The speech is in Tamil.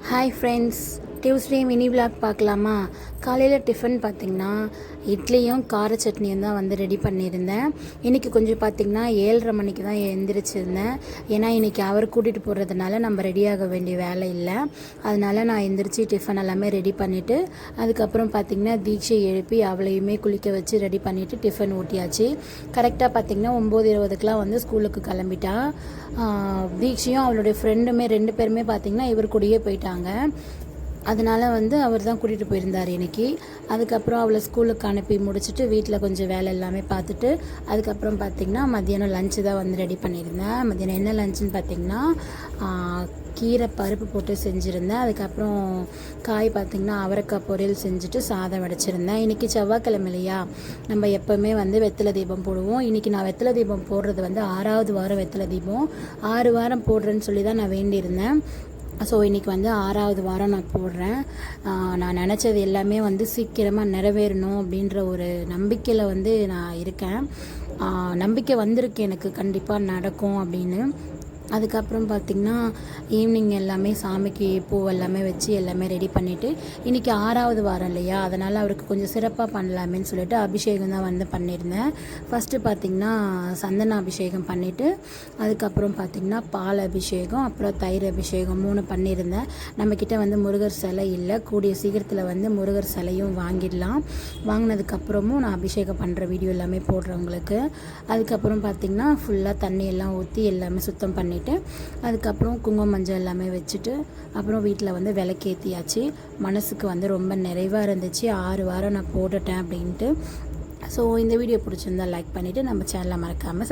Hi friends, Tuesday mini vlog பார்க்கலாமா? காலையில் டிஃபன் பார்த்திங்கன்னா இட்லியும் கார சட்னியும் தான் வந்து ரெடி பண்ணியிருந்தேன். இன்றைக்கி கொஞ்சம் பார்த்திங்கன்னா 7:30 மணிக்கு தான் எழுந்திரிச்சிருந்தேன். ஏன்னா இன்றைக்கி அவர் கூட்டிகிட்டு போகிறதுனால நம்ம ரெடியாக வேண்டிய வேலை இல்லை. அதனால் நான் எந்திரிச்சு டிஃபன் எல்லாமே ரெடி பண்ணிவிட்டு அதுக்கப்புறம் பார்த்திங்கன்னா தீட்சை எழுப்பி அவளையுமே குளிக்க வச்சு ரெடி பண்ணிவிட்டு டிஃபன் ஊட்டியாச்சு. கரெக்டாக பார்த்திங்கன்னா 9:20க்குலாம் வந்து ஸ்கூலுக்கு கிளம்பிட்டா. தீட்சையும் அவளுடைய ஃப்ரெண்டுமே 2 பேருமே பார்த்திங்கன்னா இவர் கூடயே போயிட்டாங்க. அதனால் வந்து அவர் தான் கூட்டிகிட்டு போயிருந்தார் இன்றைக்கி. அதுக்கப்புறம் அவளை ஸ்கூலுக்கு அனுப்பி முடிச்சுட்டு வீட்டில் கொஞ்சம் வேலை எல்லாமே பார்த்துட்டு அதுக்கப்புறம் பார்த்திங்கன்னா மத்தியானம் லஞ்சு தான் வந்து ரெடி பண்ணியிருந்தேன். மத்தியானம் என்ன லஞ்சுன்னு பார்த்திங்கன்னா கீரை பருப்பு போட்டு செஞ்சுருந்தேன். அதுக்கப்புறம் காய் பார்த்திங்கன்னா அவரைக்காய் பொரியல் செஞ்சுட்டு சாதம் வடிச்சிருந்தேன். இன்றைக்கி செவ்வாய்க்கிழமை இல்லையா, நம்ம எப்போவுமே வந்து வெத்தலை தீபம் போடுவோம். இன்றைக்கி நான் வெத்தலை தீபம் போடுறது வந்து 6வது வாரம் வெத்தலை தீபம். 6 வாரம் போடுறேன்னு சொல்லி தான் நான் வேண்டியிருந்தேன். ஸோ இன்றைக்கி வந்து 6வது வாரம் நான் போடுறேன். நான் நினச்சது எல்லாமே வந்து சீக்கிரமாக நிறைவேறணும் அப்படின்ற ஒரு நம்பிக்கையில் வந்து நான் இருக்கேன். நம்பிக்கை வந்திருக்கு எனக்கு கண்டிப்பாக நடக்கும் அப்படின்னு. அதுக்கப்புறம் பார்த்திங்கன்னா ஈவினிங் எல்லாமே சாமிக்கு பூ எல்லாமே வச்சு எல்லாமே ரெடி பண்ணிவிட்டு இன்றைக்கி 6வது வாரம் இல்லையா, அதனால் அவருக்கு கொஞ்சம் சிறப்பாக பண்ணலாமேன்னு சொல்லிட்டு அபிஷேகம் தான் வந்து பண்ணியிருந்தேன். ஃபஸ்ட்டு பார்த்திங்கன்னா சந்தன அபிஷேகம் பண்ணிவிட்டு அதுக்கப்புறம் பார்த்திங்கன்னா பால் அபிஷேகம் அப்புறம் தயிர் அபிஷேகம் 3 பண்ணியிருந்தேன். நம்மக்கிட்ட வந்து முருகர் சிலை இல்லை, கூடிய சீக்கிரத்தில் வந்து முருகர் சிலையும் வாங்கிடலாம். வாங்கினதுக்கப்புறமும் நான் அபிஷேகம் பண்ணுற வீடியோ எல்லாமே போடுறவங்களுக்கு. அதுக்கப்புறம் பார்த்திங்கன்னா ஃபுல்லாக தண்ணி எல்லாம் ஊற்றி எல்லாமே சுத்தம் பண்ணி அதுக்கப்புறம் குங்குமம் மஞ்சள் எல்லாமே வச்சுட்டு அப்புறம் வீட்டில் வந்து விளக்கேற்றியாச்சு. மனசுக்கு வந்து ரொம்ப நிறைவாக இருந்துச்சு 6 வாரம் நான் போட்டுட்டேன் அப்படின்ட்டு. ஸோ இந்த வீடியோ பிடிச்சிருந்தா லைக் பண்ணிவிட்டு நம்ம சேனலை மறக்காமல்